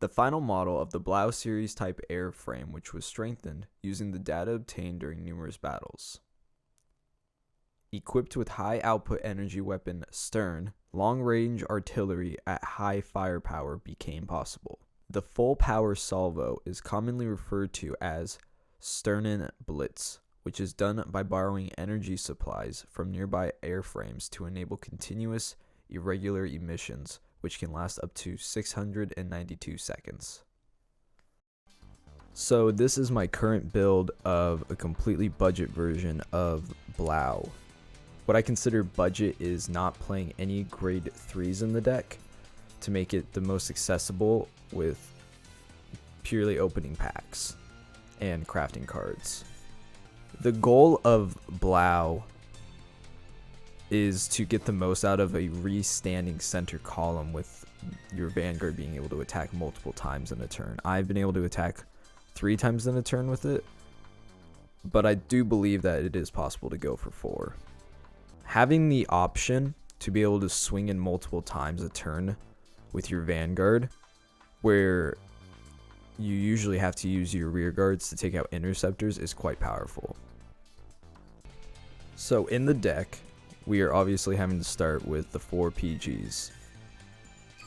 The final model of the Blau series type airframe, which was strengthened using the data obtained during numerous battles. Equipped with high output energy weapon Stern, long-range artillery at high firepower became possible. The full power salvo is commonly referred to as Sternen Blitz, which is done by borrowing energy supplies from nearby airframes to enable continuous, irregular emissions, which can last up to 692 seconds. So this is my current build of a completely budget version of Blau. What I consider budget is not playing any grade 3s in the deck to make it the most accessible with purely opening packs and crafting cards. The goal of Blau is to get the most out of a restanding center column with your Vanguard being able to attack multiple times in a turn. I've been able to attack 3 times in a turn with it, but I do believe that it is possible to go for 4. Having the option to be able to swing in multiple times a turn with your Vanguard, where you usually have to use your rear guards to take out interceptors, is quite powerful. So in the deck, we are obviously having to start with the 4 PGs,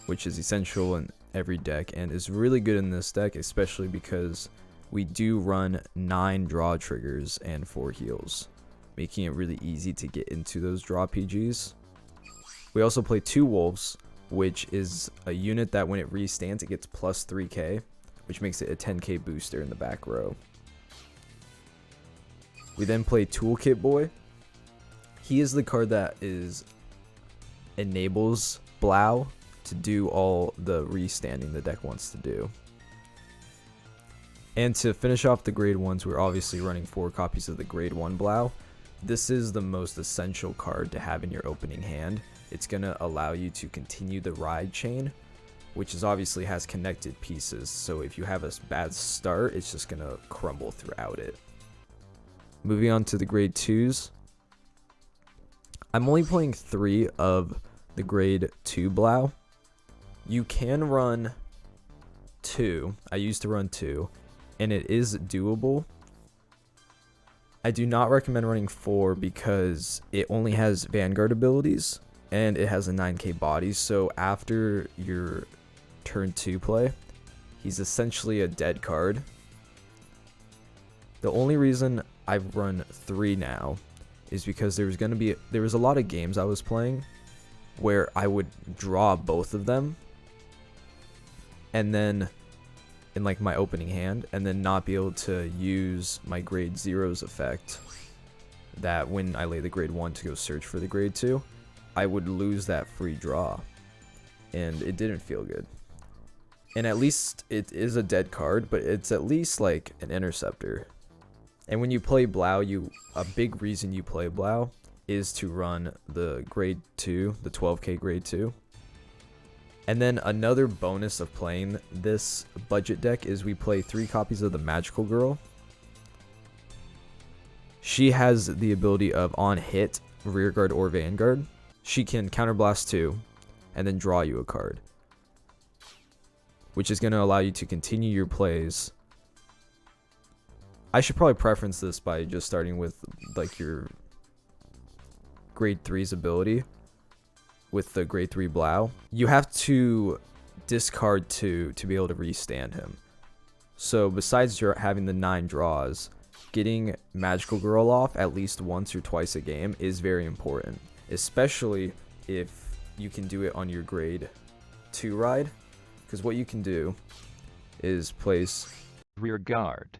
which is essential in every deck and is really good in this deck, especially because we do run 9 draw triggers and 4 heals, making it really easy to get into those draw PGs. We also play 2 Wolves, which is a unit that when it restands, it gets plus 3k, which makes it a 10k booster in the back row. We then play Toolkit Boy. He is the card that enables Blau to do all the restanding the deck wants to do. And to finish off the grade 1s, we're obviously running 4 copies of the grade 1 Blau. This is the most essential card to have in your opening hand. It's going to allow you to continue the ride chain, which is obviously has connected pieces. So if you have a bad start, it's just going to crumble throughout it. Moving on to the grade 2s. I'm only playing 3 of the grade 2 Blau. You can run 2. I used to run 2, and it is doable. I do not recommend running 4 because it only has Vanguard abilities, and it has a 9k body, so after your turn 2 play, he's essentially a dead card. The only reason I've run 3 now is because there was a lot of games I was playing where I would draw both of them and then in like my opening hand, and then not be able to use my grade 0's effect, that when I lay the grade 1 to go search for the grade 2, I would lose that free draw, and it didn't feel good. And at least it is a dead card, but it's at least like an interceptor. And when you play Blau, a big reason you play Blau is to run the grade 2, the 12k grade 2. And then another bonus of playing this budget deck is we play 3 copies of the Magical Girl. She has the ability of on hit, rearguard or Vanguard. She can counterblast 2 and then draw you a card, which is going to allow you to continue your plays. I should probably preference this by just starting with like your grade 3's ability with the grade 3 Blau. You have to discard 2 to be able to restand him. So besides having the 9 draws, getting Magical Girl off at least once or twice a game is very important, especially if you can do it on your grade 2 ride, because what you can do is place rear guard,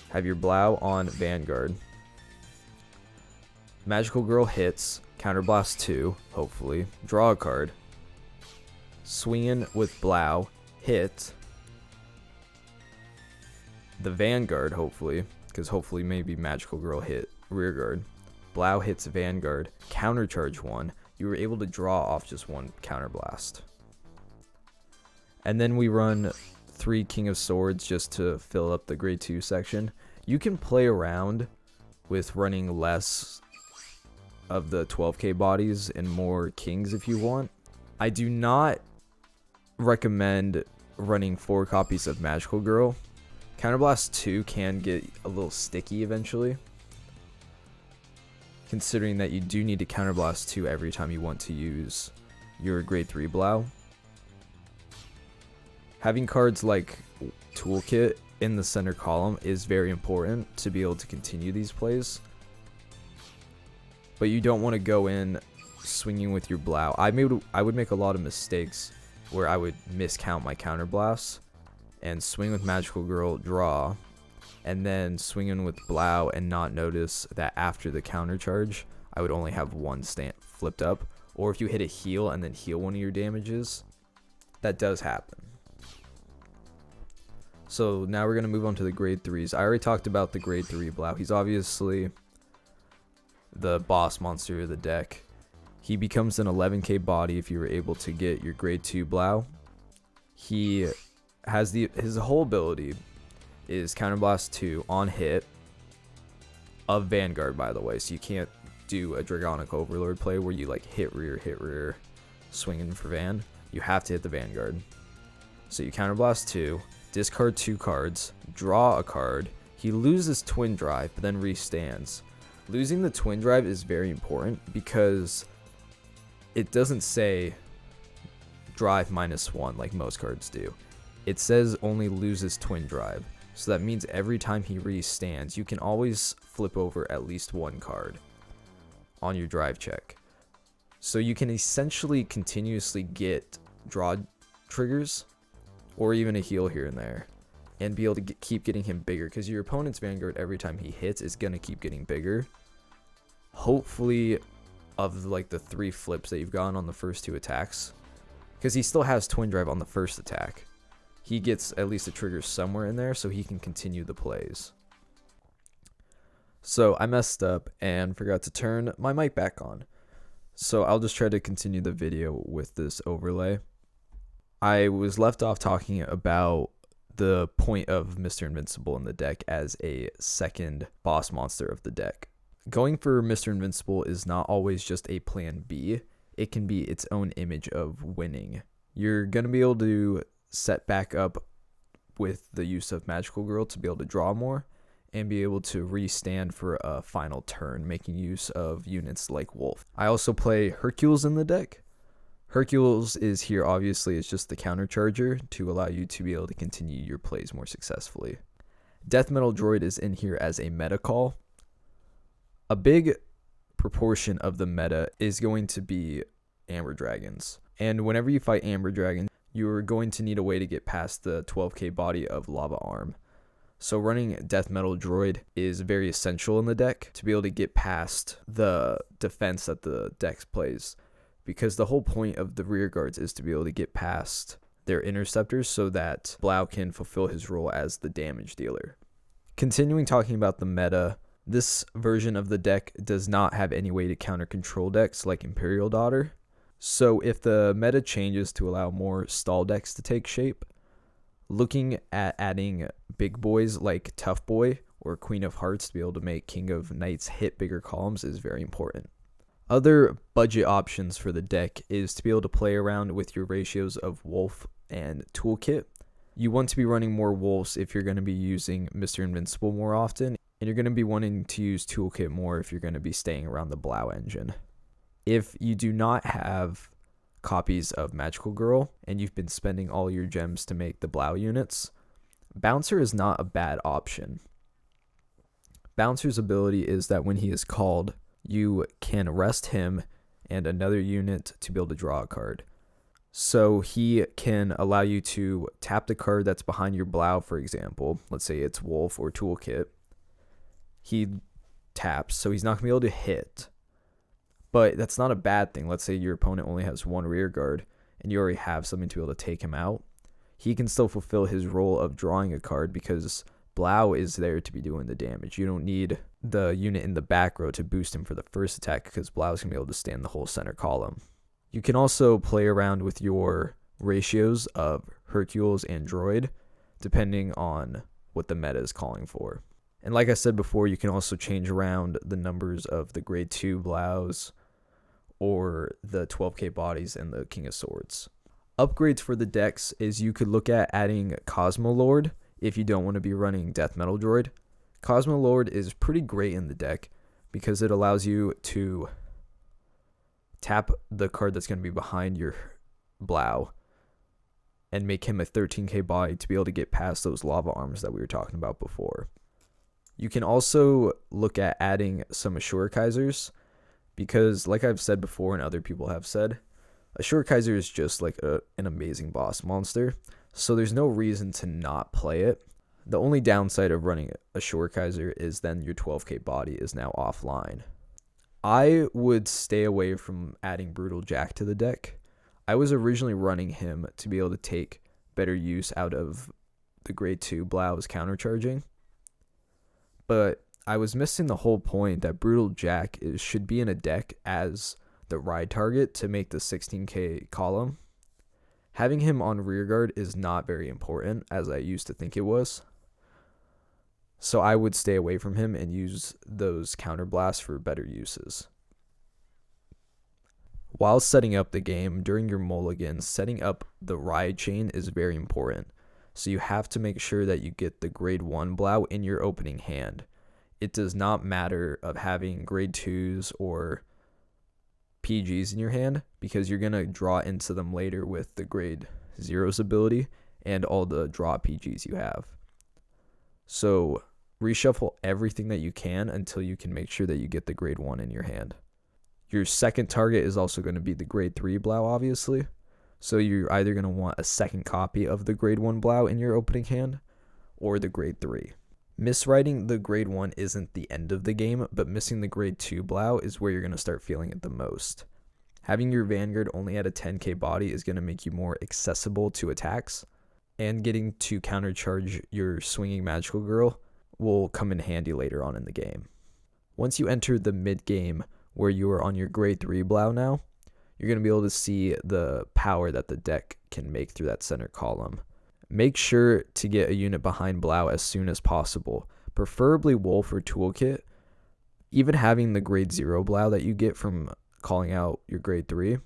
have your Blau on Vanguard, Magical Girl hits, counterblast 2, hopefully, draw a card, swing in with Blau, hit the Vanguard, hopefully, because hopefully maybe Magical Girl hit rearguard, Blau hits Vanguard, countercharge 1, you were able to draw off just 1 counterblast. And then we run 3 King of Swords just to fill up the grade 2 section. You can play around with running less of the 12k bodies and more kings if you want. I do not recommend running 4 copies of Magical Girl, Counterblast 2 can get a little sticky eventually, considering that you do need to Counterblast 2 every time you want to use your grade 3 Blau. Having cards like Toolkit in the center column is very important to be able to continue these plays, but you don't want to go in swinging with your Blau. I would make a lot of mistakes where I would miscount my counterblasts and swing with Magical Girl, draw, and then swing in with Blau and not notice that after the counter charge I would only have one stand flipped up. Or if you hit a heal and then heal one of your damages, that does happen. So now we're going to move on to the grade 3s. I already talked about the grade 3 Blau. He's obviously the boss monster of the deck. He becomes an 11k body if you were able to get your grade 2 Blau. He has his whole ability is Counterblast 2 on hit of Vanguard, by the way, so you can't do a Dragonic Overlord play where you like hit rear, swinging for Van. You have to hit the Vanguard. So you Counterblast 2, discard 2 cards, draw a card. He loses Twin Drive, but then restands. Losing the Twin Drive is very important because it doesn't say drive -1 like most cards do. It says only loses Twin Drive. So that means every time he restands, you can always flip over at least 1 card on your drive check. So you can essentially continuously get draw triggers or even a heal here and there and be able to keep getting him bigger, because your opponent's Vanguard every time he hits is going to keep getting bigger. Hopefully of like the 3 flips that you've gotten on the first 2 attacks, because he still has Twin Drive on the first attack. He gets at least a trigger somewhere in there so he can continue the plays. So I messed up and forgot to turn my mic back on. So I'll just try to continue the video with this overlay. I was left off talking about the point of Mr. Invincible in the deck as a second boss monster of the deck. Going for Mr. Invincible is not always just a plan B. It can be its own image of winning. You're going to be able to set back up with the use of Magical Girl to be able to draw more and be able to restand for a final turn, making use of units like Wolf. I also play Hercules in the deck. Hercules is here obviously as just the counter charger to allow you to be able to continue your plays more successfully. Death Metal Droid is in here as a meta call. A big proportion of the meta is going to be Amber Dragons. And whenever you fight Amber Dragon, you're going to need a way to get past the 12k body of Lava Arm. So running Death Metal Droid is very essential in the deck to be able to get past the defense that the deck plays, because the whole point of the rear guards is to be able to get past their interceptors so that Blau can fulfill his role as the damage dealer. Continuing talking about the meta, this version of the deck does not have any way to counter control decks like Imperial Daughter. So if the meta changes to allow more stall decks to take shape, looking at adding big boys like Tough Boy or Queen of Hearts to be able to make King of Knights hit bigger columns is very important. Other budget options for the deck is to be able to play around with your ratios of Wolf and Toolkit. You want to be running more Wolves if you're going to be using Mr. Invincible more often, and you're going to be wanting to use Toolkit more if you're going to be staying around the Blau engine. If you do not have copies of Magical Girl and you've been spending all your gems to make the Blau units, Bouncer is not a bad option. Bouncer's ability is that when he is called, you can rest him and another unit to be able to draw a card. So he can allow you to tap the card that's behind your Blau, for example. Let's say it's Wolf or Toolkit. He taps, so he's not going to be able to hit. But that's not a bad thing. Let's say your opponent only has 1 rear guard and you already have something to be able to take him out. He can still fulfill his role of drawing a card because Blau is there to be doing the damage. You don't need the unit in the back row to boost him for the first attack because Blau is going to be able to stand the whole center column. You can also play around with your ratios of Hercules and Droid depending on what the meta is calling for. And like I said before, you can also change around the numbers of the grade 2 Blaus or the 12k bodies and the King of Swords. Upgrades for the decks is you could look at adding Cosmo Lord if you don't want to be running Death Metal Droid. Cosmo Lord is pretty great in the deck because it allows you to tap the card that's going to be behind your Blau and make him a 13k body to be able to get past those lava arms that we were talking about before. You can also look at adding some Assure Kaisers because, like I've said before and other people have said, Assure Kaiser is just like an amazing boss monster, so there's no reason to not play it. The only downside of running Assure Kaiser is then your 12k body is now offline. I would stay away from adding Brutal Jack to the deck. I was originally running him to be able to take better use out of the grade 2 Blau's countercharging, but I was missing the whole point that Brutal Jack should be in a deck as the ride target to make the 16k column. Having him on rearguard is not very important as I used to think it was. So I would stay away from him and use those counter blasts for better uses. While setting up the game during your mulligans, setting up the ride chain is very important. So you have to make sure that you get the grade 1 Blau in your opening hand. It does not matter of having grade 2s or PGs in your hand because you're going to draw into them later with the grade 0's ability and all the draw PGs you have. So reshuffle everything that you can until you can make sure that you get the grade 1 in your hand. Your second target is also going to be the grade 3 Blau, obviously. So you're either going to want a second copy of the grade 1 Blau in your opening hand or the grade 3. Miswriting the grade 1 isn't the end of the game, but missing the grade 2 Blau is where you're going to start feeling it the most. Having your Vanguard only at a 10k body is going to make you more accessible to attacks, and getting to countercharge your swinging magical girl will come in handy later on in the game. Once you enter the mid game where you are on your grade 3 Blau now, you're going to be able to see the power that the deck can make through that center column. Make sure to get a unit behind Blau as soon as possible, preferably Wolf or Toolkit. Even having the grade 0 Blau that you get from calling out your grade 3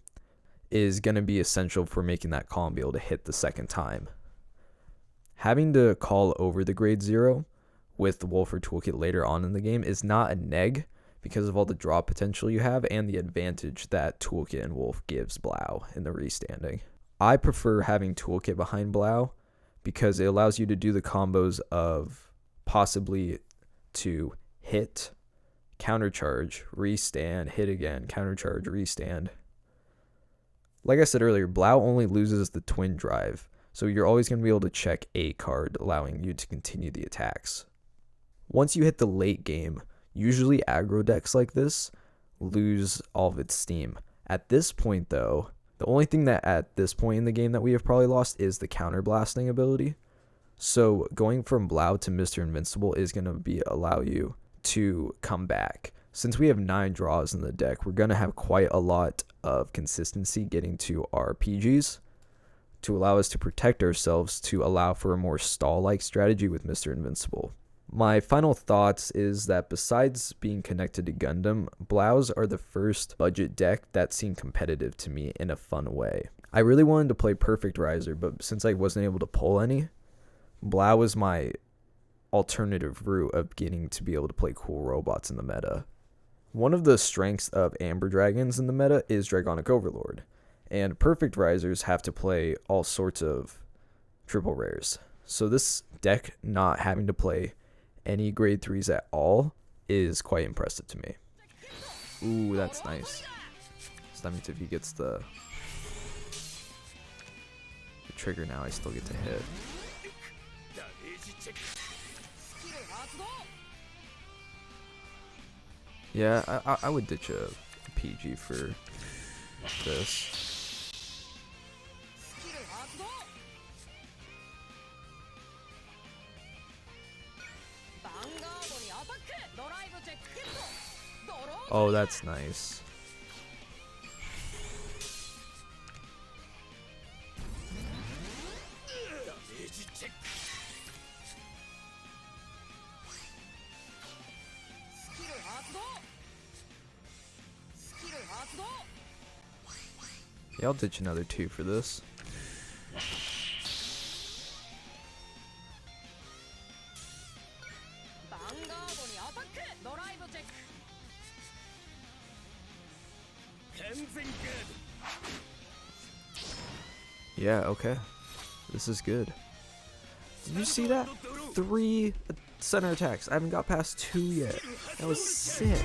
is going to be essential for making that column be able to hit the second time. Having to call over the grade 0 with the Wolf or Toolkit later on in the game is not a neg because of all the draw potential you have and the advantage that Toolkit and Wolf gives Blau in the restanding. I prefer having Toolkit behind Blau because it allows you to do the combos of possibly to hit, countercharge, restand, hit again, countercharge, restand. Like I said earlier, Blau only loses the twin drive, so you're always going to be able to check a card, allowing you to continue the attacks. Once you hit the late game, usually aggro decks like this lose all of its steam. At this point though, the only thing that at this point in the game that we have probably lost is the counterblasting ability. So going from Blau to Mr. Invincible is going to allow you to come back. Since we have 9 draws in the deck, we're going to have quite a lot of consistency getting to our PGs to allow us to protect ourselves to allow for a more stall-like strategy with Mr. Invincible. My final thoughts is that besides being connected to Gundam, Blaus are the first budget deck that seemed competitive to me in a fun way. I really wanted to play Perfect Riser, but since I wasn't able to pull any, Blau was my alternative route of getting to be able to play cool robots in the meta. One of the strengths of Amber Dragons in the meta is Dragonic Overlord, and Perfect Risers have to play all sorts of triple rares. So this deck not having to play any grade 3s at all is quite impressive to me. Ooh, that's nice. So that means if he gets the trigger now, I still get to hit. Yeah, I would ditch a PG for this. Oh, that's nice. Yeah, I'll ditch another 2 for this. Yeah, okay. This is good. Did you see that? 3 center attacks. I haven't got past 2 yet. That was sick.